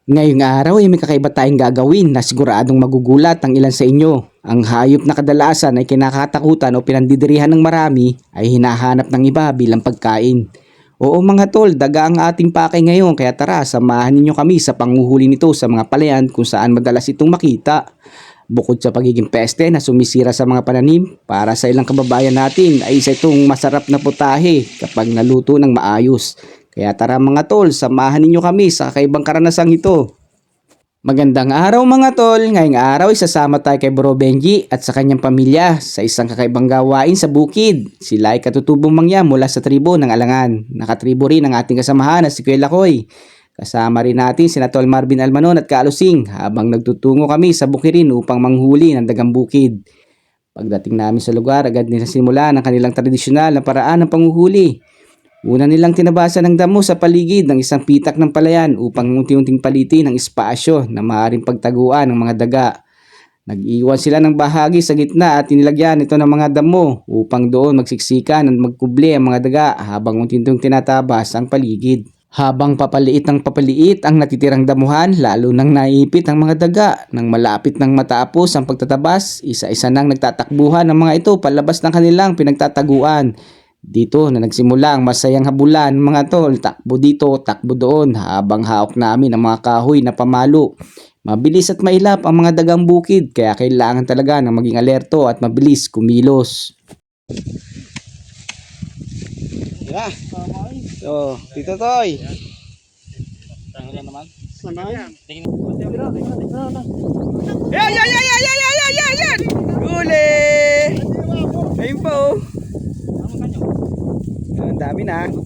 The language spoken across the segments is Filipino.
Ngayong araw ay may kakaiba tayong gagawin na siguradong magugulat ang ilan sa inyo. Ang hayop na kadalasan ay kinakatakutan o pinandidirihan ng marami ay hinahanap ng iba bilang pagkain. Oo mga tol, daga ang ating pakay ngayon kaya tara samahan ninyo kami sa panguhuli nito sa mga palayan kung saan madalas itong makita. Bukod sa pagiging peste na sumisira sa mga pananim, para sa ilang kababayan natin ay isa itong masarap na putahe kapag naluto ng maayos. Kaya tara mga tol, samahan ninyo kami sa kakaibang karanasang ito. Magandang araw mga tol, ngayong araw isasama tayo kay Bro Benji at sa kanyang pamilya sa isang kakaibang gawain sa bukid. Sila ay katutubong mangya mula sa tribo ng Alangan. Nakatribo rin ang ating kasamahan na si Kuya Lakoy. Kasama rin natin sina Tol Marvin Almanon at Kaalusing habang nagtutungo kami sa bukirin upang manghuli ng dagang bukid. Pagdating namin sa lugar, agad din nasimula ng kanilang tradisyonal na paraan ng panguhuli. Una nilang tinabasa ng damo sa paligid ng isang pitak ng palayan upang unti-unting palitin ang espasyo na maaaring pagtaguan ng mga daga. Nag-iwan sila ng bahagi sa gitna at inilagyan ito ng mga damo upang doon magsiksikan at magkubli ang mga daga habang unti-unting tinatabas ang paligid. Habang papaliit ng papaliit ang natitirang damuhan, lalo nang naipit ang mga daga. Nang malapit ng matapos ang pagtatabas, isa-isa nang nagtatakbuhan ang mga ito palabas ng kanilang pinagtataguan. Dito na nagsimula ang masayang habulan mga tol, takbo dito, takbo doon habang hawak namin ang mga kahoy na pamalo. Mabilis at mailap ang mga dagang bukid kaya kailangan talaga ng maging alerto at mabilis kumilos. Yeah. So, dito toy. Tangan naman. Yan. Yan. Huli. Ayun po. Ang dami na. Ayun.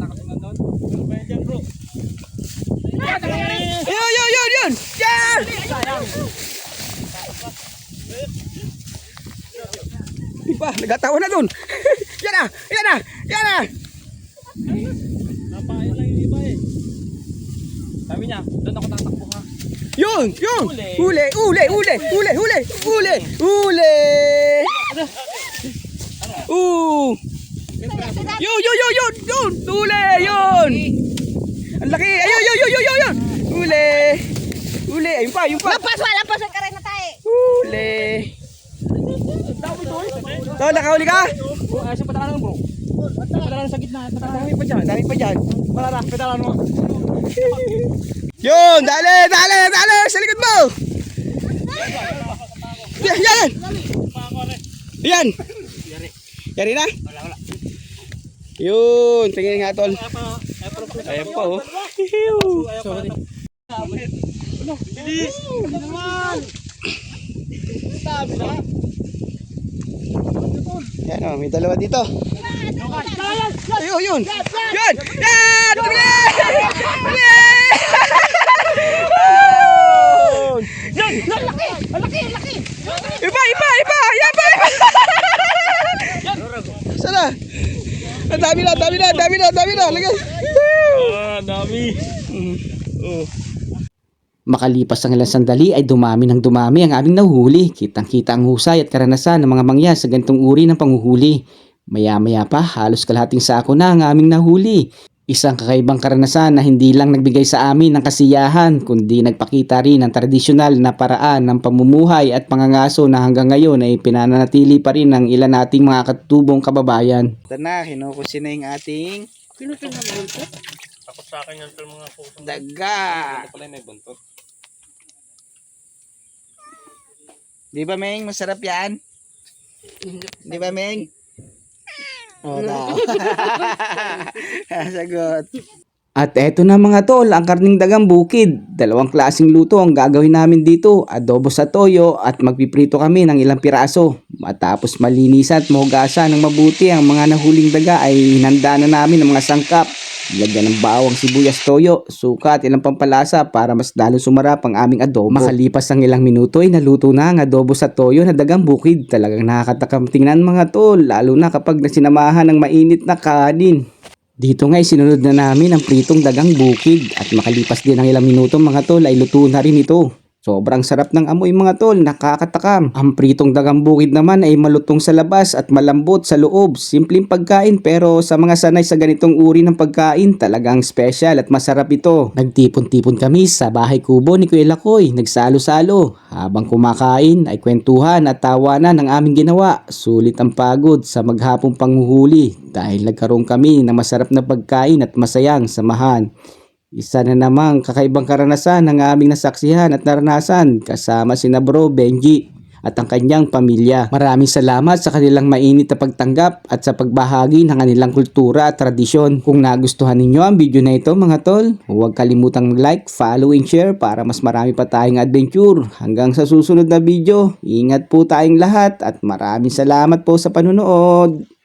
Yan. Diba, nagatawa na dun. Yan na. Napain lang yung iba eh. Sabi niya, doon ako tatakbo ha. Yun. Huli. Yun. Huli, yun. Ang laki. Ayun. Huli. Ayun pa. Lampas ang karay na tayo. Huli. So, nakahuli ka? Siya patalan mo bro. Patalan sa gitna. Dami pa dyan. Patalan mo. Yun, dali. Sa likod mo. Yan. Yari na? Wala. Yun, tingin nga tol. Ayan pa oh. Bilis! Naman! Sabi na! Yan oh, may dalawa dito. Ayun! Yan! Yan! Ang laki! Iba! Sana? Dami na! Lagyan! Dami! Makalipas ang ilang sandali ay dumami ang aming nahuhuli. Kitang-kita ang husay at karanasan ng mga mangya sa ganitong uri ng panguhuli. Maya-maya pa, halos kalahating sako na ang aming nahuli. Isang kakaibang karanasan na hindi lang nagbigay sa amin ng kasiyahan, kundi nagpakita rin ng tradisyonal na paraan ng pamumuhay at pangangaso na hanggang ngayon ay pinananatili pa rin ng ilan nating mga katutubong kababayan. Ito na, kinukusin na yung ating Takot sa akin yung mga puso. daga. Pala may buntot. Di ba, Meng? Masarap yan? Di ba, Meng? Oo daw. Sagot. At eto na mga tol, ang karning dagang bukid. Dalawang klaseng luto ang gagawin namin dito. Adobo sa toyo at magpiprito kami ng ilang piraso. Matapos malinisan at mahugasan ng mabuti ang mga nahuling daga ay hinanda na namin ang mga sangkap. Lagyan ng bawang, sibuyas, toyo, suka at ilang pampalasa para mas lalo sumarap ang aming adobo. Makalipas ang ilang minuto ay naluto na ang adobo sa toyo na dagang bukid. Talagang nakakatakam tingnan mga tol, lalo na kapag nasinamahan ng mainit na kanin. Dito nga sinunod na namin ang pritong dagang bukid at makalipas din ang ilang minuto mga tol ay luto na rin ito. Sobrang sarap ng amoy mga tol, nakakatakam. Ang pritong dagang bukid naman ay malutong sa labas at malambot sa loob. Simpleng pagkain pero sa mga sanay sa ganitong uri ng pagkain, talagang special at masarap ito. Nagtipon-tipon kami sa bahay kubo ni Kuya Lakoy, nagsalo-salo. Habang kumakain ay kwentuhan at tawanan ng aming ginawa. Sulit ang pagod sa maghapong panghuhuli dahil nagkaroon kami ng masarap na pagkain at masayang samahan. Isa na namang kakaibang karanasan ang aming nasaksihan at naranasan kasama sina Bro Benji at ang kanyang pamilya. Maraming salamat sa kanilang mainit na pagtanggap at sa pagbahagi ng kanilang kultura at tradisyon. Kung nagustuhan ninyo ang video na ito mga tol, huwag kalimutang mag-like, follow and share para mas marami pa tayong adventure. Hanggang sa susunod na video, ingat po tayong lahat at maraming salamat po sa panunood.